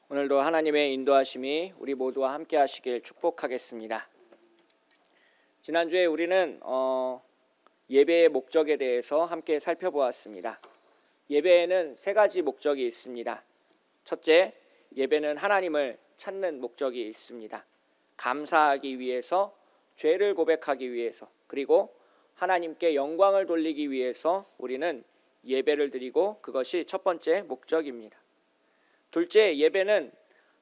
오늘도 하나님의 인도하심이 우리 모두와 함께 하시길 축복하겠습니다. 지난주에 우리는 예배의 목적에 대해서 함께 살펴보았습니다. 예배에는 세 가지 목적이 있습니다. 첫째, 예배는 하나님을 찾는 목적이 있습니다. 감사하기 위해서, 죄를 고백하기 위해서, 그리고 하나님께 영광을 돌리기 위해서 우리는 예배를 드리고 그것이 첫 번째 목적입니다. 둘째, 예배는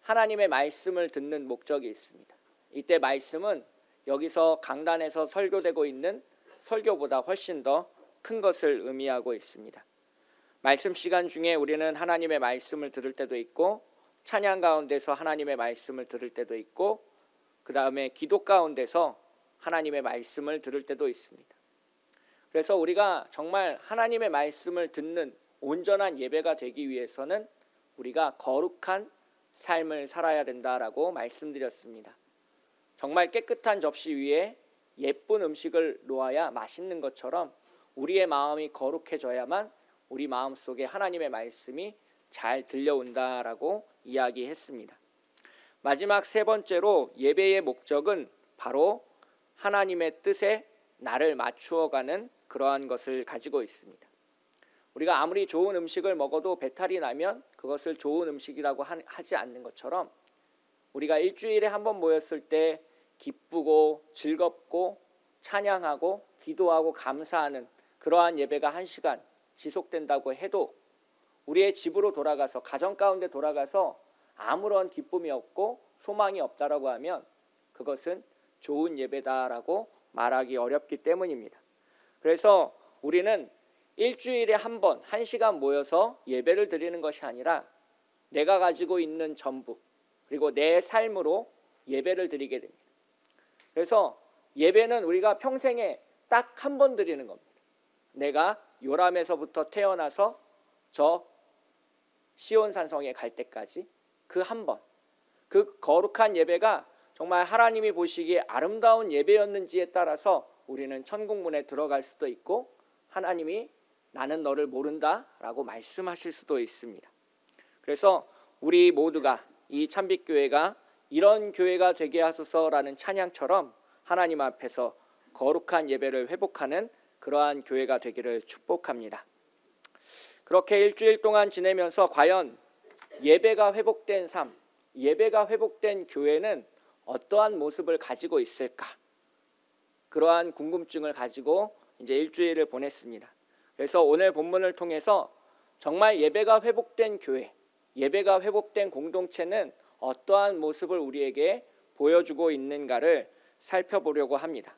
하나님의 말씀을 듣는 목적이 있습니다. 이때 말씀은 여기서 강단에서 설교되고 있는 설교보다 훨씬 더 큰 것을 의미하고 있습니다. 말씀 시간 중에 우리는 하나님의 말씀을 들을 때도 있고, 찬양 가운데서 하나님의 말씀을 들을 때도 있고, 그 다음에 기도 가운데서 하나님의 말씀을 들을 때도 있습니다. 그래서 우리가 정말 하나님의 말씀을 듣는 온전한 예배가 되기 위해서는 우리가 거룩한 삶을 살아야 된다라고 말씀드렸습니다. 정말 깨끗한 접시 위에 예쁜 음식을 놓아야 맛있는 것처럼 우리의 마음이 거룩해져야만 우리 마음속에 하나님의 말씀이 잘 들려온다라고 이야기했습니다. 마지막 세 번째로 예배의 목적은 바로 하나님의 뜻에 나를 맞추어가는 그러한 것을 가지고 있습니다. 우리가 아무리 좋은 음식을 먹어도 배탈이 나면 그것을 좋은 음식이라고 하지 않는 것처럼 우리가 일주일에 한 번 모였을 때 기쁘고 즐겁고 찬양하고 기도하고 감사하는 그러한 예배가 1시간 지속된다고 해도 우리의 집으로 돌아가서, 가정 가운데 돌아가서 아무런 기쁨이 없고 소망이 없다라고 하면 그것은 좋은 예배다라고 말하기 어렵기 때문입니다. 그래서 우리는 일주일에 한 번 1시간 모여서 예배를 드리는 것이 아니라 내가 가지고 있는 전부, 그리고 내 삶으로 예배를 드리게 됩니다. 그래서 예배는 우리가 평생에 딱 한 번 드리는 겁니다. 내가 요람에서부터 태어나서 저 시온산성에 갈 때까지 그 한 번, 그 거룩한 예배가 정말 하나님이 보시기에 아름다운 예배였는지에 따라서 우리는 천국문에 들어갈 수도 있고, 하나님이 나는 너를 모른다 라고 말씀하실 수도 있습니다. 그래서 우리 모두가, 이 참빛교회가 이런 교회가 되게 하소서라는 찬양처럼 하나님 앞에서 거룩한 예배를 회복하는 그러한 교회가 되기를 축복합니다. 그렇게 일주일 동안 지내면서 과연 예배가 회복된 삶, 예배가 회복된 교회는 어떠한 모습을 가지고 있을까? 그러한 궁금증을 가지고 이제 일주일을 보냈습니다. 그래서 오늘 본문을 통해서 정말 예배가 회복된 교회, 예배가 회복된 공동체는 어떠한 모습을 우리에게 보여주고 있는가를 살펴보려고 합니다.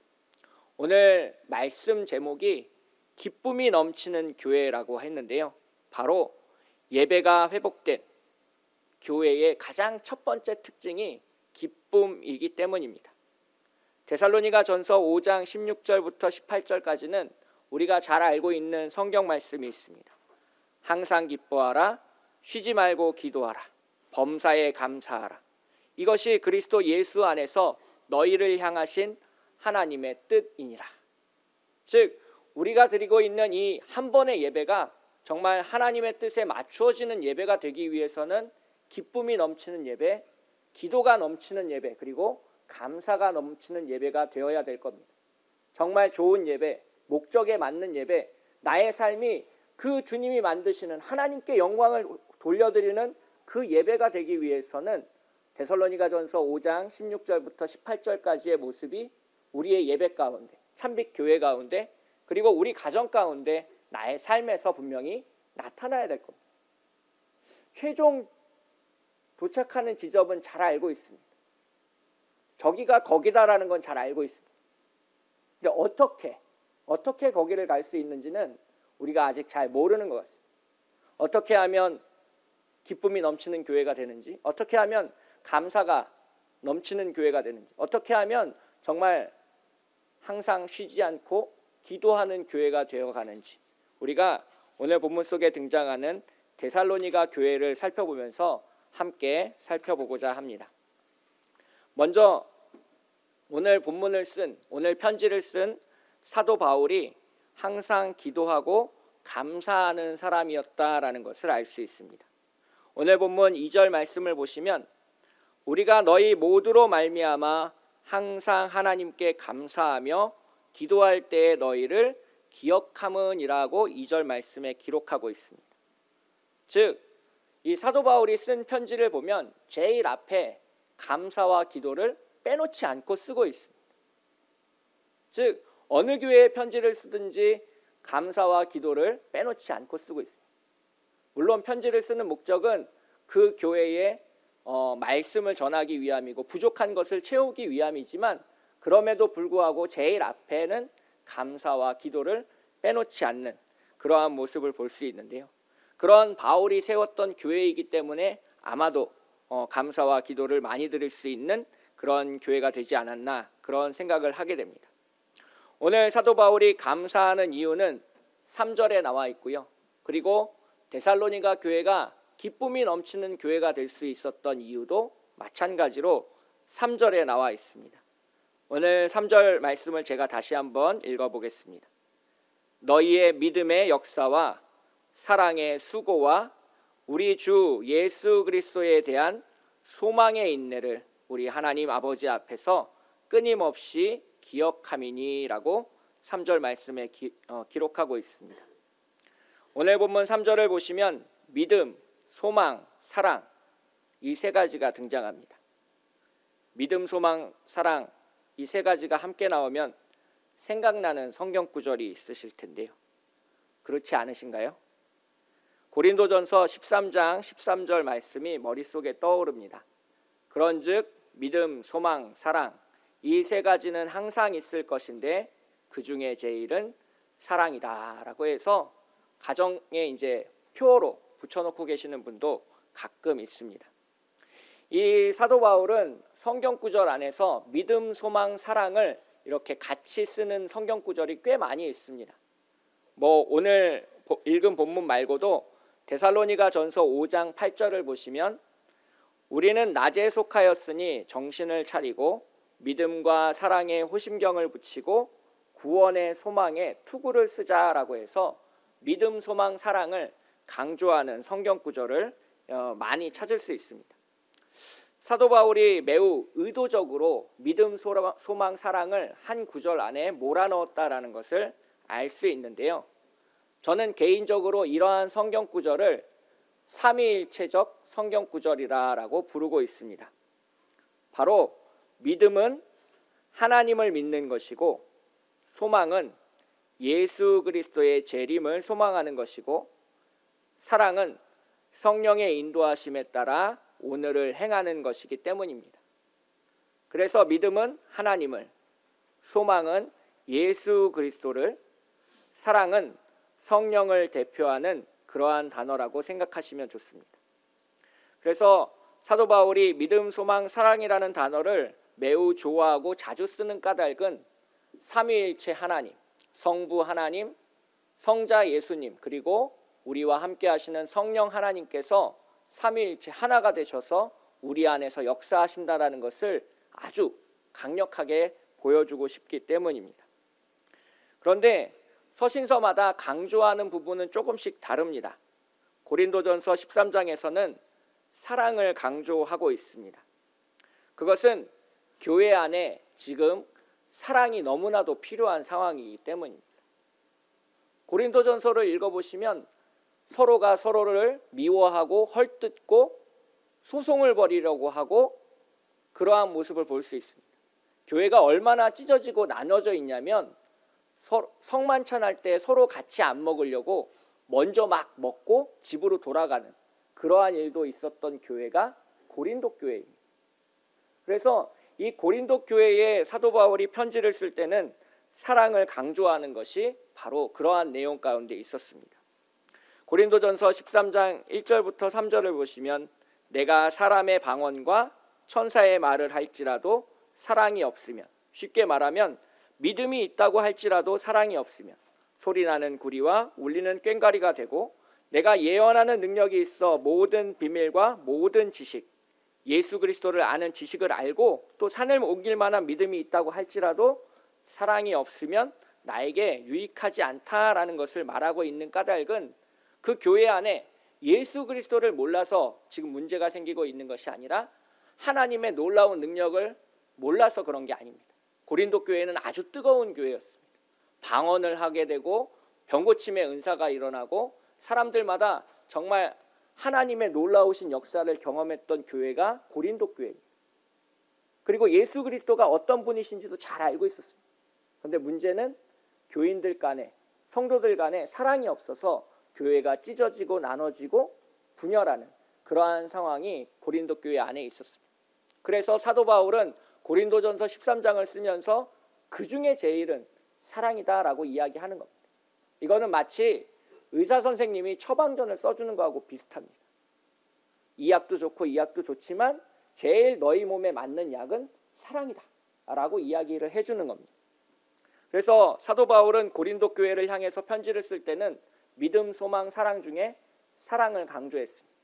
오늘 말씀 제목이 기쁨이 넘치는 교회라고 했는데요. 바로 예배가 회복된 교회의 가장 첫 번째 특징이 기쁨이기 때문입니다. 데살로니가 전서 5장 16절부터 18절까지는 우리가 잘 알고 있는 성경 말씀이 있습니다. 항상 기뻐하라, 쉬지 말고 기도하라, 범사에 감사하라. 이것이 그리스도 예수 안에서 너희를 향하신 하나님의 뜻이니라. 즉 우리가 드리고 있는 이 한 번의 예배가 정말 하나님의 뜻에 맞추어지는 예배가 되기 위해서는 기쁨이 넘치는 예배, 기도가 넘치는 예배, 그리고 감사가 넘치는 예배가 되어야 될 겁니다. 정말 좋은 예배, 목적에 맞는 예배, 나의 삶이 그 주님이 만드시는 하나님께 영광을 돌려드리는 그 예배가 되기 위해서는 데살로니가전서 5장 16절부터 18절까지의 모습이 우리의 예배 가운데, 참빛교회 가운데, 그리고 우리 가정 가운데 나의 삶에서 분명히 나타나야 될 겁니다. 최종 도착하는 지점은 잘 알고 있습니다. 저기가 거기다라는 건 잘 알고 있습니다. 근데 어떻게 거기를 갈 수 있는지는 우리가 아직 잘 모르는 것 같습니다. 어떻게 하면 기쁨이 넘치는 교회가 되는지, 어떻게 하면 감사가 넘치는 교회가 되는지, 어떻게 하면 정말 항상 쉬지 않고 기도하는 교회가 되어가는지, 우리가 오늘 본문 속에 등장하는 데살로니가 교회를 살펴보면서 함께 살펴보고자 합니다. 먼저 오늘 본문을 오늘 편지를 쓴 사도 바울이 항상 기도하고 감사하는 사람이었다라는 것을 알 수 있습니다. 오늘 본문 2절 말씀을 보시면 우리가 너희 모두로 말미암아 항상 하나님께 감사하며 기도할 때에 너희를 기억함은이라고 2절 말씀에 기록하고 있습니다. 즉, 이 사도 바울이 쓴 편지를 보면 제일 앞에 감사와 기도를 빼놓지 않고 쓰고 있습니다. 즉, 어느 교회에 편지를 쓰든지 감사와 기도를 빼놓지 않고 쓰고 있습니다. 물론 편지를 쓰는 목적은 그 교회에 말씀을 전하기 위함이고 부족한 것을 채우기 위함이지만 그럼에도 불구하고 제일 앞에는 감사와 기도를 빼놓지 않는 그러한 모습을 볼 수 있는데요. 그런 바울이 세웠던 교회이기 때문에 아마도 감사와 기도를 많이 드릴 수 있는 그런 교회가 되지 않았나 그런 생각을 하게 됩니다. 오늘 사도 바울이 감사하는 이유는 3절에 나와 있고요. 그리고 데살로니가 교회가 기쁨이 넘치는 교회가 될 수 있었던 이유도 마찬가지로 3절에 나와 있습니다. 오늘 3절 말씀을 제가 다시 한번 읽어보겠습니다. 너희의 믿음의 역사와 사랑의 수고와 우리 주 예수 그리스도에 대한 소망의 인내를 우리 하나님 아버지 앞에서 끊임없이 기억함이니라고 3절 말씀에 기록하고 있습니다. 오늘 본문 3절을 보시면 믿음, 소망, 사랑 이 세 가지가 등장합니다. 믿음, 소망, 사랑 이 세 가지가 함께 나오면 생각나는 성경 구절이 있으실 텐데요. 그렇지 않으신가요? 고린도전서 13장 13절 말씀이 머릿속에 떠오릅니다. 그런즉 믿음, 소망, 사랑 이 세 가지는 항상 있을 것인데 그 중에 제일은 사랑이다라고 해서 가정에 이제 표어로 붙여놓고 계시는 분도 가끔 있습니다. 이 사도 바울은 성경 구절 안에서 믿음, 소망, 사랑을 이렇게 같이 쓰는 성경 구절이 꽤 많이 있습니다. 오늘 읽은 본문 말고도 데살로니가 전서 5장 8절을 보시면 우리는 낮에 속하였으니 정신을 차리고 믿음과 사랑에 호심경을 붙이고 구원의 소망에 투구를 쓰자라고 해서 믿음, 소망, 사랑을 강조하는 성경 구절을 많이 찾을 수 있습니다. 사도 바울이 매우 의도적으로 믿음, 소망, 사랑을 한 구절 안에 몰아넣었다라는 것을 알 수 있는데요. 저는 개인적으로 이러한 성경 구절을 삼위일체적 성경 구절이라고 부르고 있습니다. 바로 믿음은 하나님을 믿는 것이고 소망은 예수 그리스도의 재림을 소망하는 것이고 사랑은 성령의 인도하심에 따라 오늘을 행하는 것이기 때문입니다. 그래서 믿음은 하나님을, 소망은 예수 그리스도를, 사랑은 성령을 대표하는 그러한 단어라고 생각하시면 좋습니다. 그래서 사도 바울이 믿음, 소망, 사랑이라는 단어를 매우 좋아하고 자주 쓰는 까닭은 삼위일체 하나님, 성부 하나님, 성자 예수님, 그리고 우리와 함께 하시는 성령 하나님께서 삼위일체 하나가 되셔서 우리 안에서 역사하신다라는 것을 아주 강력하게 보여주고 싶기 때문입니다. 그런데 서신서마다 강조하는 부분은 조금씩 다릅니다. 고린도전서 13장에서는 사랑을 강조하고 있습니다. 그것은 교회 안에 지금 사랑이 너무나도 필요한 상황이기 때문입니다. 고린도전서를 읽어보시면 서로가 서로를 미워하고 헐뜯고 소송을 벌이려고 하고 그러한 모습을 볼 수 있습니다. 교회가 얼마나 찢어지고 나눠져 있냐면 성만찬할 때 서로 같이 안 먹으려고 먼저 막 먹고 집으로 돌아가는 그러한 일도 있었던 교회가 고린도 교회입니다. 그래서 이 고린도 교회에 사도 바울이 편지를 쓸 때는 사랑을 강조하는 것이 바로 그러한 내용 가운데 있었습니다. 고린도전서 13장 1절부터 3절을 보시면 내가 사람의 방언과 천사의 말을 할지라도 사랑이 없으면, 쉽게 말하면 믿음이 있다고 할지라도 사랑이 없으면 소리나는 구리와 울리는 꽹과리가 되고 내가 예언하는 능력이 있어 모든 비밀과 모든 지식, 예수 그리스도를 아는 지식을 알고 또 산을 옮길 만한 믿음이 있다고 할지라도 사랑이 없으면 나에게 유익하지 않다라는 것을 말하고 있는 까닭은 그 교회 안에 예수 그리스도를 몰라서 지금 문제가 생기고 있는 것이 아니라 하나님의 놀라운 능력을 몰라서 그런 게 아닙니다. 고린도 교회는 아주 뜨거운 교회였습니다. 방언을 하게 되고 병고침의 은사가 일어나고 사람들마다 정말 하나님의 놀라우신 역사를 경험했던 교회가 고린도 교회입니다. 그리고 예수 그리스도가 어떤 분이신지도 잘 알고 있었습니다. 그런데 문제는 교인들 간에, 성도들 간에 사랑이 없어서 교회가 찢어지고 나눠지고 분열하는 그러한 상황이 고린도 교회 안에 있었습니다. 그래서 사도 바울은 고린도전서 13장을 쓰면서 그 중에 제일은 사랑이다라고 이야기하는 겁니다. 이거는 마치 의사 선생님이 처방전을 써주는 거하고 비슷합니다. 이 약도 좋고 이 약도 좋지만 제일 너희 몸에 맞는 약은 사랑이다 라고 이야기를 해주는 겁니다. 그래서 사도 바울은 고린도 교회를 향해서 편지를 쓸 때는 믿음, 소망, 사랑 중에 사랑을 강조했습니다.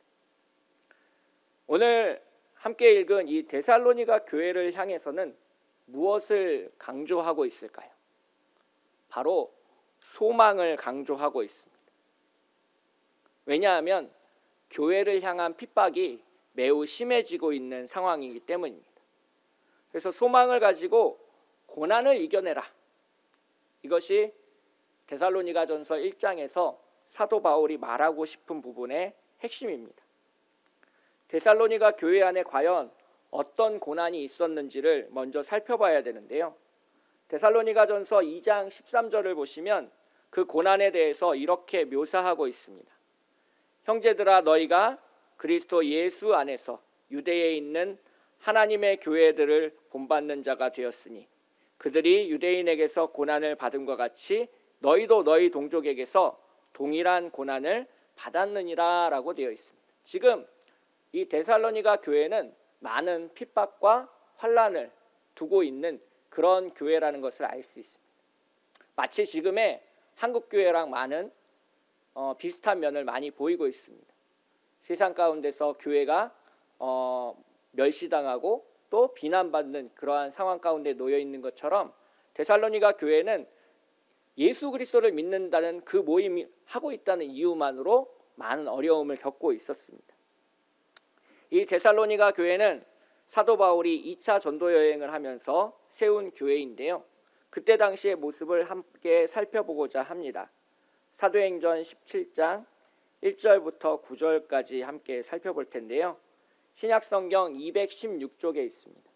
오늘 함께 읽은 이 데살로니가 교회를 향해서는 무엇을 강조하고 있을까요? 바로 소망을 강조하고 있습니다. 왜냐하면 교회를 향한 핍박이 매우 심해지고 있는 상황이기 때문입니다. 그래서 소망을 가지고 고난을 이겨내라. 이것이 데살로니가전서 1장에서 사도 바울이 말하고 싶은 부분의 핵심입니다. 데살로니가 교회 안에 과연 어떤 고난이 있었는지를 먼저 살펴봐야 되는데요. 데살로니가전서 2장 13절을 보시면 그 고난에 대해서 이렇게 묘사하고 있습니다. 형제들아, 너희가 그리스도 예수 안에서 유대에 있는 하나님의 교회들을 본받는 자가 되었으니 그들이 유대인에게서 고난을 받음과 같이 너희도 너희 동족에게서 동일한 고난을 받았느니라 라고 되어 있습니다. 지금 이 데살로니가 교회는 많은 핍박과 환난을 두고 있는 그런 교회라는 것을 알 수 있습니다. 마치 지금의 한국 교회랑 많은 비슷한 면을 많이 보이고 있습니다. 세상 가운데서 교회가 멸시당하고 또 비난받는 그러한 상황 가운데 놓여 있는 것처럼 데살로니가 교회는 예수 그리스도를 믿는다는 그 모임이 하고 있다는 이유만으로 많은 어려움을 겪고 있었습니다. 이 데살로니가 교회는 사도 바울이 2차 전도 여행을 하면서 세운 교회인데요. 그때 당시의 모습을 함께 살펴보고자 합니다. 사도행전 17장 1절부터 9절까지 함께 살펴볼 텐데요. 신약성경 216쪽에 있습니다.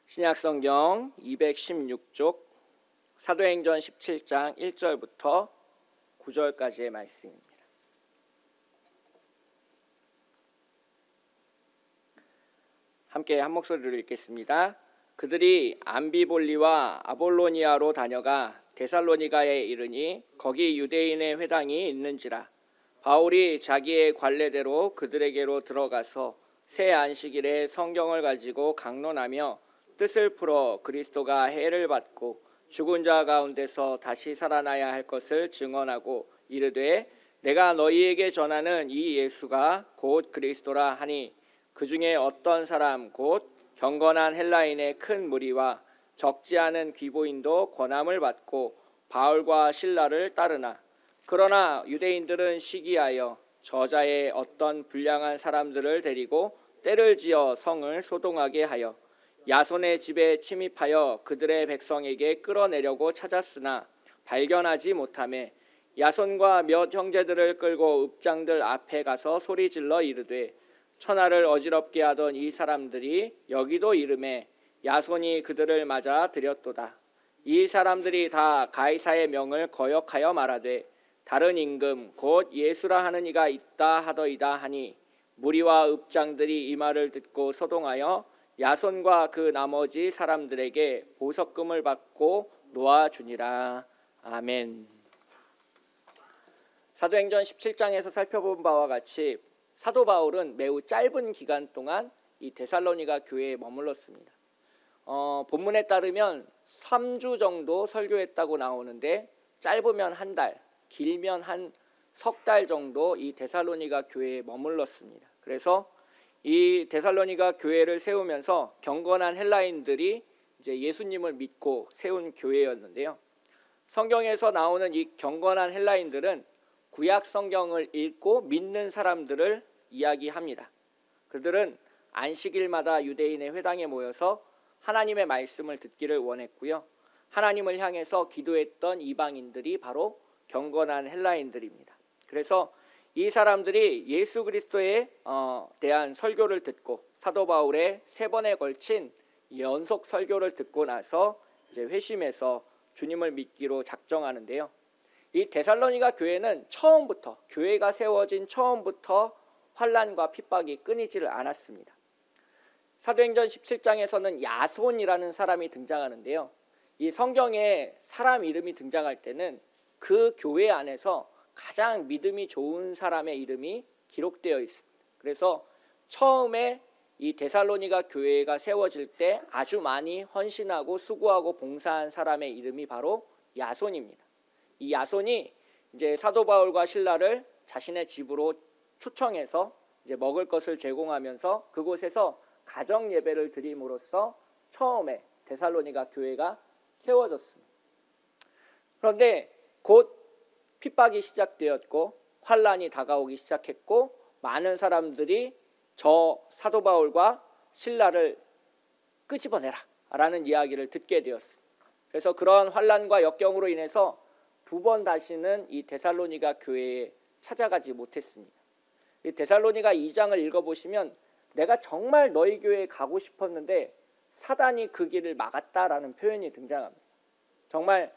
신약성경 216쪽 사도행전 17장 1절부터 9절까지의 말씀입니다. 함께 한 목소리로 읽겠습니다. 그들이 암비볼리와 아볼로니아로 다녀가 데살로니가에 이르니 거기 유대인의 회당이 있는지라. 바울이 자기의 관례대로 그들에게로 들어가서 새 안식일에 성경을 가지고 강론하며 뜻을 풀어 그리스도가 해를 받고 죽은 자 가운데서 다시 살아나야 할 것을 증언하고 이르되 내가 너희에게 전하는 이 예수가 곧 그리스도라 하니 그 중에 어떤 사람 곧 경건한 헬라인의 큰 무리와 적지 않은 귀보인도 권함을 받고 바울과 실라를 따르나 그러나 유대인들은 시기하여 저자의 어떤 불량한 사람들을 데리고 때를 지어 성을 소동하게 하여 야손의 집에 침입하여 그들의 백성에게 끌어내려고 찾았으나 발견하지 못하매 야손과 몇 형제들을 끌고 읍장들 앞에 가서 소리질러 이르되 천하를 어지럽게 하던 이 사람들이 여기도 이름에 야손이 그들을 맞아 들였도다. 이 사람들이 다 가이사의 명을 거역하여 말하되 다른 임금 곧 예수라 하는 이가 있다 하더이다 하니 무리와 읍장들이 이 말을 듣고 소동하여 야손과 그 나머지 사람들에게 보석금을 받고 놓아주니라. 아멘. 사도행전 17장에서 살펴본 바와 같이 사도 바울은 매우 짧은 기간 동안 이 데살로니가 교회에 머물렀습니다. 본문에 따르면 3주 정도 설교했다고 나오는데 짧으면 한 달, 길면 한 석 달 정도 이 데살로니가 교회에 머물렀습니다. 그래서 이 데살로니가 교회를 세우면서 경건한 헬라인들이 이제 예수님을 믿고 세운 교회였는데요. 성경에서 나오는 이 경건한 헬라인들은 구약 성경을 읽고 믿는 사람들을 이야기합니다. 그들은 안식일마다 유대인의 회당에 모여서 하나님의 말씀을 듣기를 원했고요. 하나님을 향해서 기도했던 이방인들이 바로 경건한 헬라인들입니다. 그래서 이 사람들이 예수 그리스도에 대한 설교를 듣고 사도 바울의 3번에 걸친 연속 설교를 듣고 나서 이제 회심해서 주님을 믿기로 작정하는데요. 이 데살로니가 교회는 처음부터, 교회가 세워진 처음부터 환난과 핍박이 끊이지를 않았습니다. 사도행전 17장에서는 야손이라는 사람이 등장하는데요. 이 성경에 사람 이름이 등장할 때는 그 교회 안에서 가장 믿음이 좋은 사람의 이름이 기록되어 있습니다. 그래서 처음에 이 데살로니가 교회가 세워질 때 아주 많이 헌신하고 수고하고 봉사한 사람의 이름이 바로 야손입니다. 이 야손이 이제 사도 바울과 실라를 자신의 집으로 초청해서 이제 먹을 것을 제공하면서 그곳에서 가정 예배를 드림으로써 처음에 데살로니가 교회가 세워졌습니다. 그런데 곧 핍박이 시작되었고 환란이 다가오기 시작했고 많은 사람들이 저 사도 바울과 실라를 끄집어내라 라는 이야기를 듣게 되었습니다. 그래서 그런 환란과 역경으로 인해서 2번 다시는 이 데살로니가 교회에 찾아가지 못했습니다. 이 데살로니가 2장을 읽어보시면 내가 정말 너희 교회에 가고 싶었는데 사단이 그 길을 막았다라는 표현이 등장합니다. 정말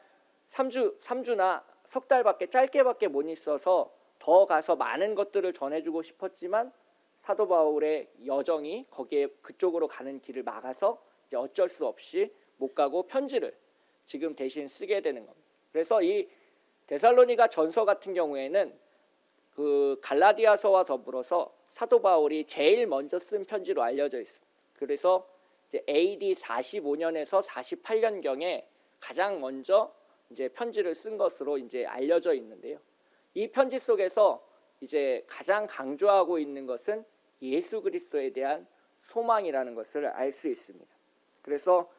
3주나 석 달밖에 짧게밖에 못 있어서 더 가서 많은 것들을 전해주고 싶었지만 사도 바울의 여정이 거기에 그쪽으로 가는 길을 막아서 이제 어쩔 수 없이 못 가고 편지를 지금 대신 쓰게 되는 겁니다. 그래서 이 데살로니가 전서 같은 경우에는 그 갈라디아서와 더불어서 사도 바울이 제일 먼저 쓴 편지로 알려져 있습니다. 그래서 이제 AD 45년에서 48년경에 가장 먼저 이제 편지를 쓴 것으로 이제 알려져 있는데요. 이 편지 속에서 이제 가장 강조하고 있는 것은 예수 그리스도에 대한 소망이라는 것을 알 수 있습니다. 그래서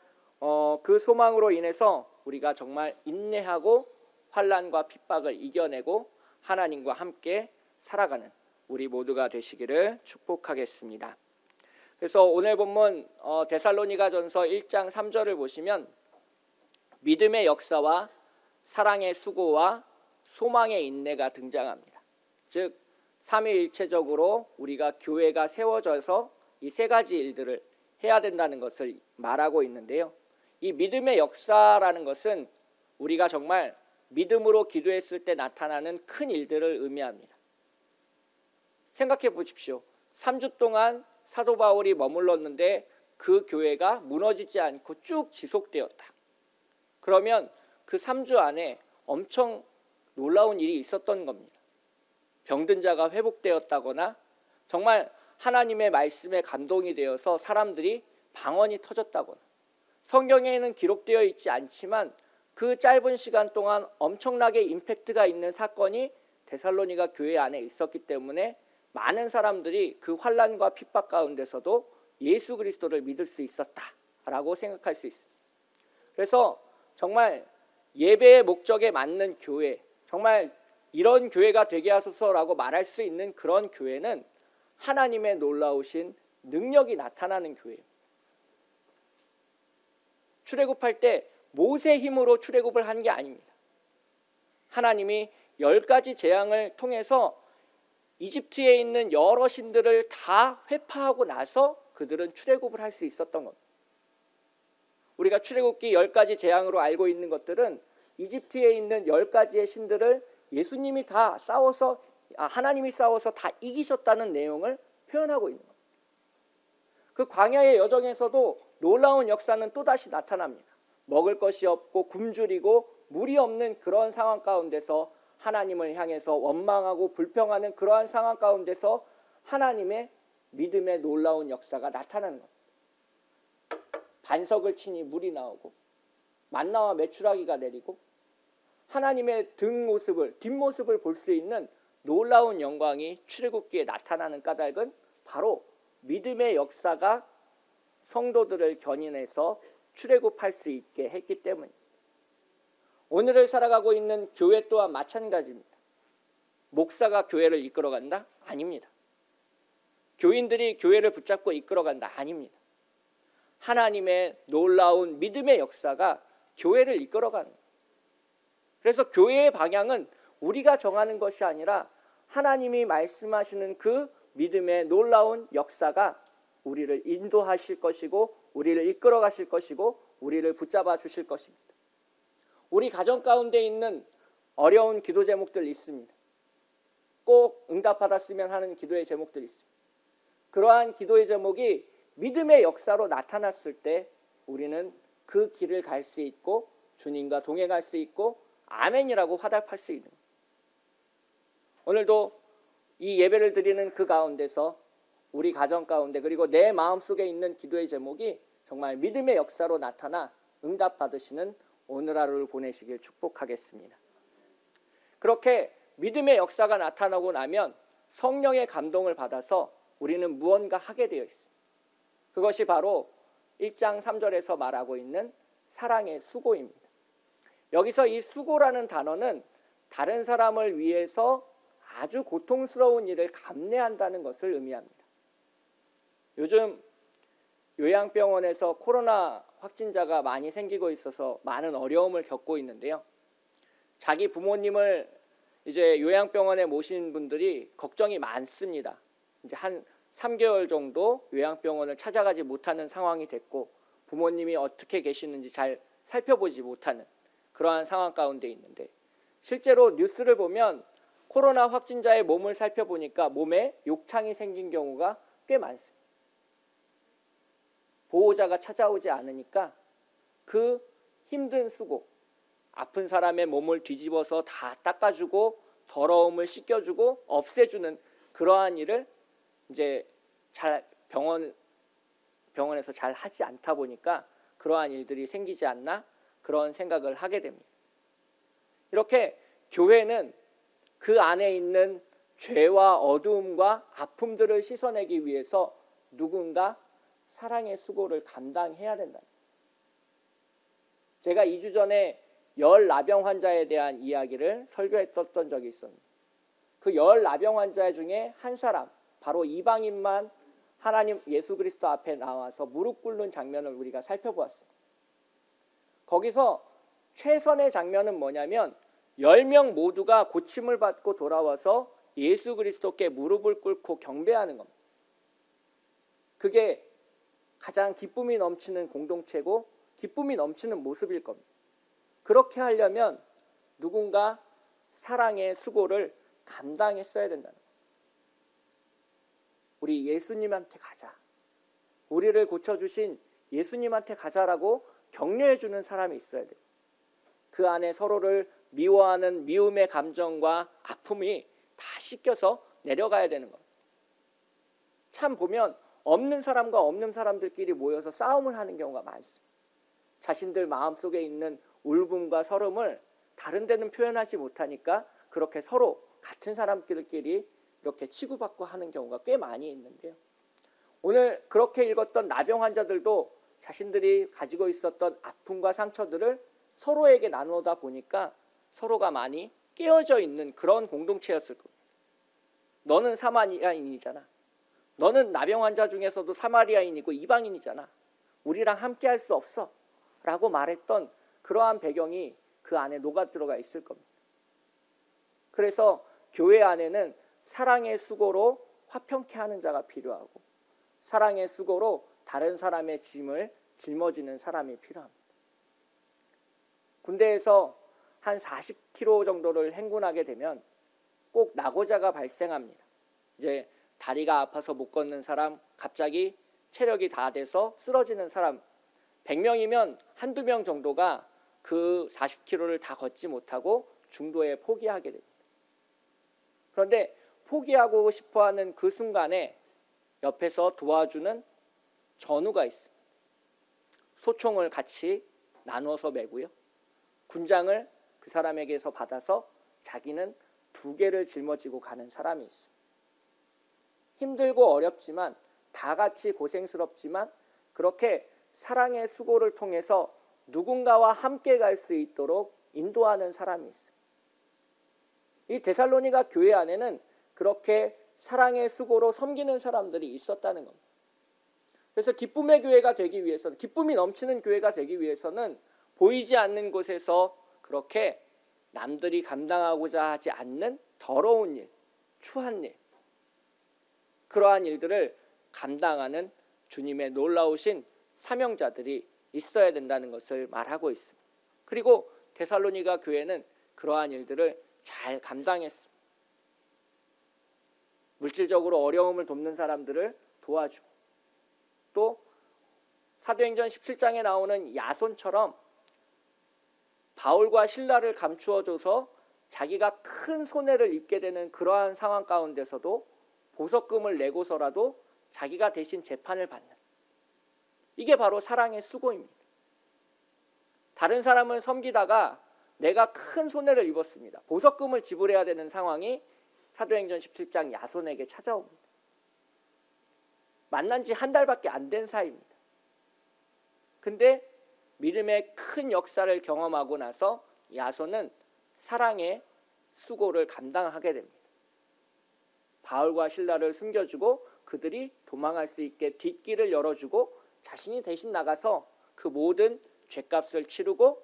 그 소망으로 인해서 우리가 정말 인내하고 환난과 핍박을 이겨내고 하나님과 함께 살아가는 우리 모두가 되시기를 축복하겠습니다. 그래서 오늘 본문 데살로니가전서 1장 3절을 보시면 믿음의 역사와 사랑의 수고와 소망의 인내가 등장합니다. 즉 삼위일체적으로 우리가 교회가 세워져서 이 3가지 일들을 해야 된다는 것을 말하고 있는데요. 이 믿음의 역사라는 것은 우리가 정말 믿음으로 기도했을 때 나타나는 큰 일들을 의미합니다. 생각해 보십시오. 3주 동안 사도 바울이 머물렀는데 그 교회가 무너지지 않고 쭉 지속되었다. 그러면 그 3주 안에 엄청 놀라운 일이 있었던 겁니다. 병든 자가 회복되었다거나 정말 하나님의 말씀에 감동이 되어서 사람들이 방언이 터졌다거나 성경에는 기록되어 있지 않지만 그 짧은 시간 동안 엄청나게 임팩트가 있는 사건이 데살로니가 교회 안에 있었기 때문에 많은 사람들이 그 환난과 핍박 가운데서도 예수 그리스도를 믿을 수 있었다라고 생각할 수 있습니다. 그래서 정말 예배의 목적에 맞는 교회, 정말 이런 교회가 되게 하소서라고 말할 수 있는 그런 교회는 하나님의 놀라우신 능력이 나타나는 교회예요. 출애굽할 때 모세 힘으로 출애굽을 한 게 아닙니다. 하나님이 10가지 재앙을 통해서 이집트에 있는 여러 신들을 다 회파하고 나서 그들은 출애굽을 할 수 있었던 겁니다. 우리가 출애굽기 10가지 재앙으로 알고 있는 것들은 이집트에 있는 10가지의 신들을 예수님이 다 싸워서 하나님이 싸워서 다 이기셨다는 내용을 표현하고 있는 겁니다. 그 광야의 여정에서도 놀라운 역사는 또다시 나타납니다. 먹을 것이 없고 굶주리고 물이 없는 그런 상황 가운데서 하나님을 향해서 원망하고 불평하는 그러한 상황 가운데서 하나님의 믿음의 놀라운 역사가 나타나는 겁니다. 반석을 치니 물이 나오고 만나와 메추라기가 내리고 하나님의 뒷모습을 볼 수 있는 놀라운 영광이 출애굽기에 나타나는 까닭은 바로 믿음의 역사가 성도들을 견인해서 출애굽할 수 있게 했기 때문입니다. 오늘을 살아가고 있는 교회 또한 마찬가지입니다. 목사가 교회를 이끌어간다? 아닙니다. 교인들이 교회를 붙잡고 이끌어간다? 아닙니다. 하나님의 놀라운 믿음의 역사가 교회를 이끌어가는 거예요. 그래서 교회의 방향은 우리가 정하는 것이 아니라 하나님이 말씀하시는 그 믿음의 놀라운 역사가 우리를 인도하실 것이고 우리를 이끌어 가실 것이고 우리를 붙잡아 주실 것입니다. 우리 가정 가운데 있는 어려운 기도 제목들 있습니다. 꼭 응답받았으면 하는 기도의 제목들이 있습니다. 그러한 기도의 제목이 믿음의 역사로 나타났을 때 우리는 그 길을 갈 수 있고 주님과 동행할 수 있고 아멘이라고 화답할 수 있는 거예요. 오늘도 이 예배를 드리는 그 가운데서 우리 가정 가운데 그리고 내 마음속에 있는 기도의 제목이 정말 믿음의 역사로 나타나 응답받으시는 오늘 하루를 보내시길 축복하겠습니다. 그렇게 믿음의 역사가 나타나고 나면 성령의 감동을 받아서 우리는 무언가 하게 되어 있습니다. 그것이 바로 1장 3절에서 말하고 있는 사랑의 수고입니다. 여기서 이 수고라는 단어는 다른 사람을 위해서 아주 고통스러운 일을 감내한다는 것을 의미합니다. 요즘 요양병원에서 코로나 확진자가 많이 생기고 있어서 많은 어려움을 겪고 있는데요. 자기 부모님을 이제 요양병원에 모신 분들이 걱정이 많습니다. 이제 한 3개월 정도 요양병원을 찾아가지 못하는 상황이 됐고 부모님이 어떻게 계시는지 잘 살펴보지 못하는 그러한 상황 가운데 있는데 실제로 뉴스를 보면 코로나 확진자의 몸을 살펴보니까 몸에 욕창이 생긴 경우가 꽤 많습니다. 보호자가 찾아오지 않으니까 그 힘든 수고, 아픈 사람의 몸을 뒤집어서 다 닦아주고 더러움을 씻겨주고 없애주는 그러한 일을 이제 잘 병원에서 잘 하지 않다 보니까 그러한 일들이 생기지 않나 그런 생각을 하게 됩니다. 이렇게 교회는 그 안에 있는 죄와 어두움과 아픔들을 씻어내기 위해서 누군가 사랑의 수고를 감당해야 된다. 제가 2주 전에 열나병 환자에 대한 이야기를 설교했었던 적이 있었는데 그 열나병 환자 중에 한 사람, 바로 이방인만 하나님 예수 그리스도 앞에 나와서 무릎 꿇는 장면을 우리가 살펴보았습니다. 거기서 최선의 장면은 뭐냐면 10명 모두가 고침을 받고 돌아와서 예수 그리스도께 무릎을 꿇고 경배하는 겁니다. 그게 가장 기쁨이 넘치는 공동체고 기쁨이 넘치는 모습일 겁니다. 그렇게 하려면 누군가 사랑의 수고를 감당했어야 된다는 거예요. 우리 예수님한테 가자. 우리를 고쳐주신 예수님한테 가자라고 격려해주는 사람이 있어야 돼요. 그 안에 서로를 미워하는 미움의 감정과 아픔이 다 씻겨서 내려가야 되는 겁니다. 참 보면 없는 사람과 없는 사람들끼리 모여서 싸움을 하는 경우가 많습니다. 자신들 마음속에 있는 울분과 서름을 다른 데는 표현하지 못하니까 그렇게 서로 같은 사람들끼리 이렇게 치고받고 하는 경우가 꽤 많이 있는데요. 오늘 그렇게 읽었던 나병 환자들도 자신들이 가지고 있었던 아픔과 상처들을 서로에게 나누다 보니까 서로가 많이 깨어져 있는 그런 공동체였을 겁니다. 너는 사마리아인이잖아. 너는 나병 환자 중에서도 사마리아인이고 이방인이잖아. 우리랑 함께 할 수 없어. 라고 말했던 그러한 배경이 그 안에 녹아들어가 있을 겁니다. 그래서 교회 안에는 사랑의 수고로 화평케 하는 자가 필요하고 사랑의 수고로 다른 사람의 짐을 짊어지는 사람이 필요합니다. 군대에서 한 40km 정도를 행군하게 되면 꼭 낙오자가 발생합니다. 이제 다리가 아파서 못 걷는 사람, 갑자기 체력이 다 돼서 쓰러지는 사람 100명이면 한두 명 정도가 그 40km를 다 걷지 못하고 중도에 포기하게 됩니다. 그런데 포기하고 싶어하는 그 순간에 옆에서 도와주는 전우가 있습니다. 소총을 같이 나누어서 메고요. 군장을 그 사람에게서 받아서 자기는 두 개를 짊어지고 가는 사람이 있습니다. 힘들고 어렵지만 다 같이 고생스럽지만 그렇게 사랑의 수고를 통해서 누군가와 함께 갈 수 있도록 인도하는 사람이 있습니다. 이 데살로니가 교회 안에는 그렇게 사랑의 수고로 섬기는 사람들이 있었다는 겁니다. 그래서 기쁨의 교회가 되기 위해서는, 기쁨이 넘치는 교회가 되기 위해서는 보이지 않는 곳에서 그렇게 남들이 감당하고자 하지 않는 더러운 일, 추한 일, 그러한 일들을 감당하는 주님의 놀라우신 사명자들이 있어야 된다는 것을 말하고 있습니다. 그리고 데살로니가 교회는 그러한 일들을 잘 감당했습니다. 물질적으로 어려움을 돕는 사람들을 도와주고, 또 사도행전 17장에 나오는 야손처럼 바울과 실라를 감추어줘서 자기가 큰 손해를 입게 되는 그러한 상황 가운데서도 보석금을 내고서라도 자기가 대신 재판을 받는, 이게 바로 사랑의 수고입니다. 다른 사람을 섬기다가 내가 큰 손해를 입었습니다. 보석금을 지불해야 되는 상황이 사도행전 17장 야손에게 찾아옵니다. 만난 지 한 달밖에 안 된 사이입니다. 근데 믿음의 큰 역사를 경험하고 나서 야손은 사랑의 수고를 감당하게 됩니다. 바울과 실라를 숨겨주고 그들이 도망할 수 있게 뒷길을 열어주고 자신이 대신 나가서 그 모든 죗값을 치르고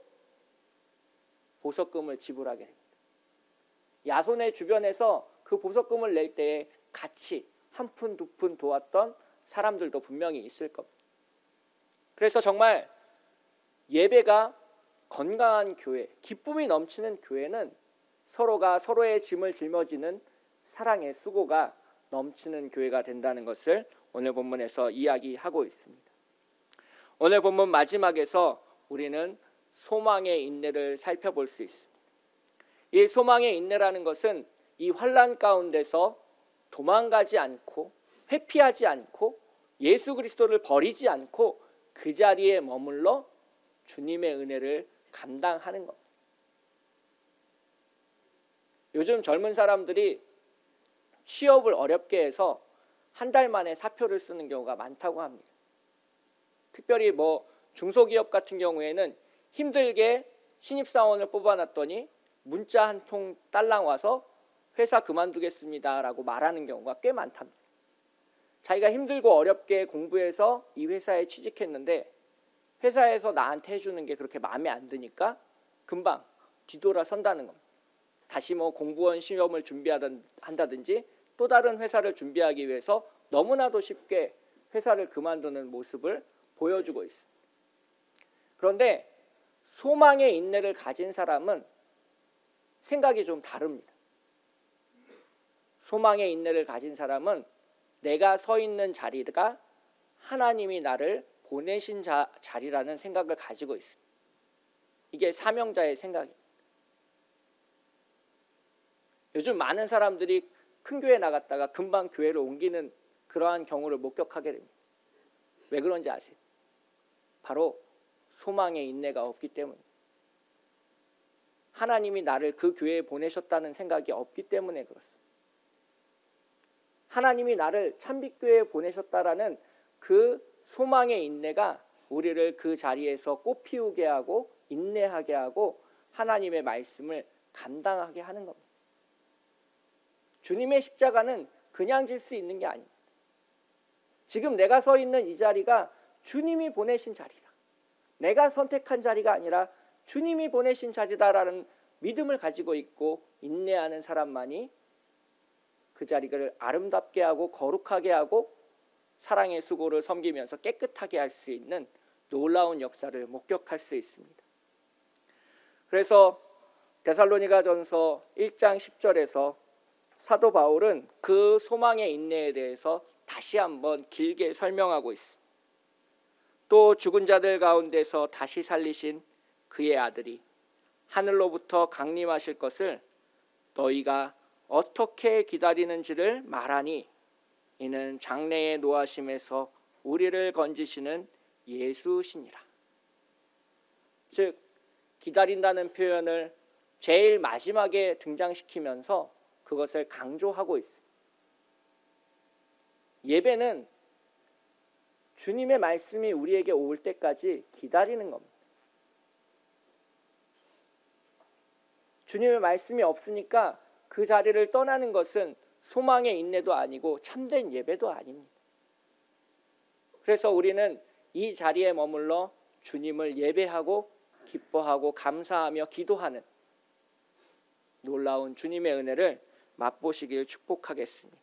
보석금을 지불하게 됩니다. 야손의 주변에서 그 보석금을 낼 때에 같이 한 푼 두 푼 도왔던 사람들도 분명히 있을 겁니다. 그래서 정말 예배가 건강한 교회, 기쁨이 넘치는 교회는 서로가 서로의 짐을 짊어지는 사랑의 수고가 넘치는 교회가 된다는 것을 오늘 본문에서 이야기하고 있습니다. 오늘 본문 마지막에서 우리는 소망의 인내를 살펴볼 수 있습니다. 이 소망의 인내라는 것은 이 환난 가운데서 도망가지 않고 회피하지 않고 예수 그리스도를 버리지 않고 그 자리에 머물러 주님의 은혜를 감당하는 겁니다. 요즘 젊은 사람들이 취업을 어렵게 해서 한 달 만에 사표를 쓰는 경우가 많다고 합니다. 특별히 중소기업 같은 경우에는 힘들게 신입사원을 뽑아놨더니 문자 한 통 딸랑 와서 회사 그만두겠습니다라고 말하는 경우가 꽤 많답니다. 자기가 힘들고 어렵게 공부해서 이 회사에 취직했는데 회사에서 나한테 해주는 게 그렇게 마음에 안 드니까 금방 뒤돌아선다는 겁니다. 다시 공무원 시험을 준비한다든지 또 다른 회사를 준비하기 위해서 너무나도 쉽게 회사를 그만두는 모습을 보여주고 있습니다. 그런데 소망의 인내를 가진 사람은 생각이 좀 다릅니다. 소망의 인내를 가진 사람은 내가 서 있는 자리가 하나님이 나를 보내신 자리라는 생각을 가지고 있습니다. 이게 사명자의 생각입니다. 요즘 많은 사람들이 큰 교회 나갔다가 금방 교회를 옮기는 그러한 경우를 목격하게 됩니다. 왜 그런지 아세요? 바로 소망의 인내가 없기 때문입니다. 하나님이 나를 그 교회에 보내셨다는 생각이 없기 때문에 그렇습니다. 하나님이 나를 참빛교회에 보내셨다라는 그 소망의 인내가 우리를 그 자리에서 꽃피우게 하고 인내하게 하고 하나님의 말씀을 감당하게 하는 겁니다. 주님의 십자가는 그냥 질 수 있는 게 아닙니다. 지금 내가 서 있는 이 자리가 주님이 보내신 자리다. 내가 선택한 자리가 아니라 주님이 보내신 자리다라는 믿음을 가지고 있고 인내하는 사람만이 그 자리를 아름답게 하고 거룩하게 하고 사랑의 수고를 섬기면서 깨끗하게 할 수 있는 놀라운 역사를 목격할 수 있습니다. 그래서 데살로니가전서 1장 10절에서 사도 바울은 그 소망의 인내에 대해서 다시 한번 길게 설명하고 있습니다. 또 죽은 자들 가운데서 다시 살리신 그의 아들이 하늘로부터 강림하실 것을 너희가 어떻게 기다리는지를 말하니 이는 장래의 노하심에서 우리를 건지시는 예수시니라. 즉 기다린다는 표현을 제일 마지막에 등장시키면서 그것을 강조하고 있습니다. 예배는 주님의 말씀이 우리에게 올 때까지 기다리는 겁니다. 주님의 말씀이 없으니까 그 자리를 떠나는 것은 소망의 인내도 아니고 참된 예배도 아닙니다. 그래서 우리는 이 자리에 머물러 주님을 예배하고 기뻐하고 감사하며 기도하는 놀라운 주님의 은혜를 맛보시길 축복하겠습니다.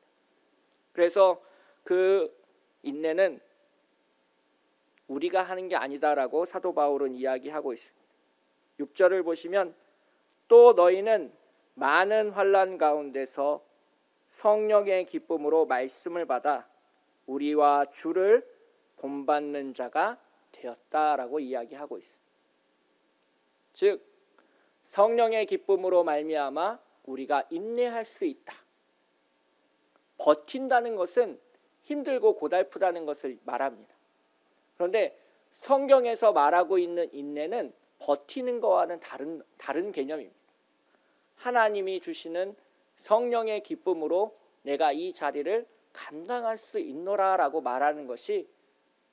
그래서 그 인내는 우리가 하는 게 아니다라고 사도 바울은 이야기하고 있습니다. 6절을 보시면 또 너희는 많은 환난 가운데서 성령의 기쁨으로 말씀을 받아 우리와 주를 본받는 자가 되었다라고 이야기하고 있습니다. 즉 성령의 기쁨으로 말미암아 우리가 인내할 수 있다. 버틴다는 것은 힘들고 고달프다는 것을 말합니다. 그런데 성경에서 말하고 있는 인내는 버티는 것과는 다른 개념입니다. 하나님이 주시는 성령의 기쁨으로 내가 이 자리를 감당할 수 있노라라고 말하는 것이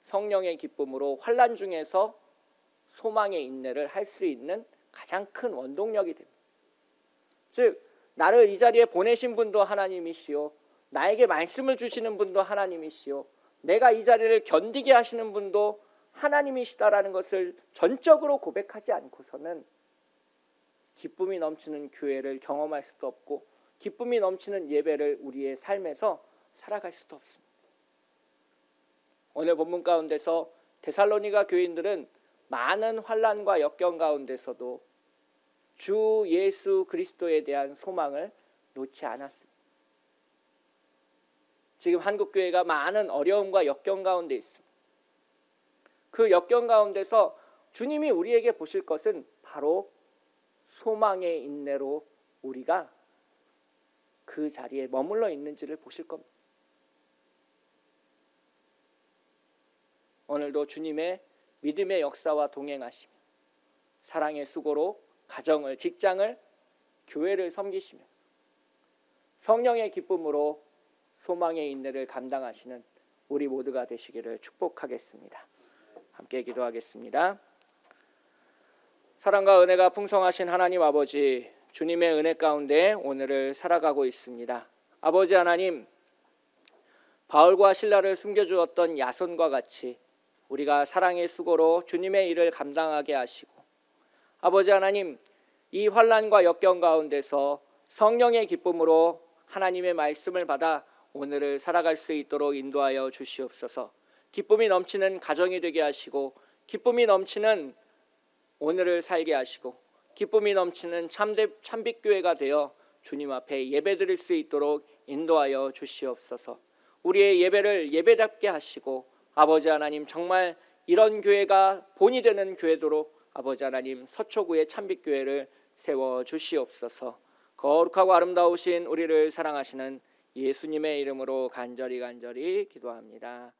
성령의 기쁨으로 환난 중에서 소망의 인내를 할 수 있는 가장 큰 원동력이 됩니다. 즉 나를 이 자리에 보내신 분도 하나님이시오, 나에게 말씀을 주시는 분도 하나님이시오, 내가 이 자리를 견디게 하시는 분도 하나님이시다라는 것을 전적으로 고백하지 않고서는 기쁨이 넘치는 교회를 경험할 수도 없고 기쁨이 넘치는 예배를 우리의 삶에서 살아갈 수도 없습니다. 오늘 본문 가운데서 데살로니가 교인들은 많은 환난과 역경 가운데서도 주 예수 그리스도에 대한 소망을 놓지 않았습니다. 지금 한국교회가 많은 어려움과 역경 가운데 있습니다. 그 역경 가운데서 주님이 우리에게 보실 것은 바로 소망의 인내로 우리가 그 자리에 머물러 있는지를 보실 겁니다. 오늘도 주님의 믿음의 역사와 동행하시며 사랑의 수고로 가정을, 직장을, 교회를 섬기시며 성령의 기쁨으로 소망의 인내를 감당하시는 우리 모두가 되시기를 축복하겠습니다. 함께 기도하겠습니다. 사랑과 은혜가 풍성하신 하나님 아버지, 주님의 은혜 가운데 오늘을 살아가고 있습니다. 아버지 하나님, 바울과 실라를 숨겨주었던 야손과 같이 우리가 사랑의 수고로 주님의 일을 감당하게 하시고, 아버지 하나님, 이 환난과 역경 가운데서 성령의 기쁨으로 하나님의 말씀을 받아 오늘을 살아갈 수 있도록 인도하여 주시옵소서. 기쁨이 넘치는 가정이 되게 하시고 기쁨이 넘치는 오늘을 살게 하시고 기쁨이 넘치는 참빛교회가 되어 주님 앞에 예배드릴 수 있도록 인도하여 주시옵소서. 우리의 예배를 예배답게 하시고 아버지 하나님, 정말 이런 교회가 본이 되는 교회도록 아버지 하나님 서초구의 참빛교회를 세워 주시옵소서. 거룩하고 아름다우신 우리를 사랑하시는 예수님의 이름으로 간절히 기도합니다.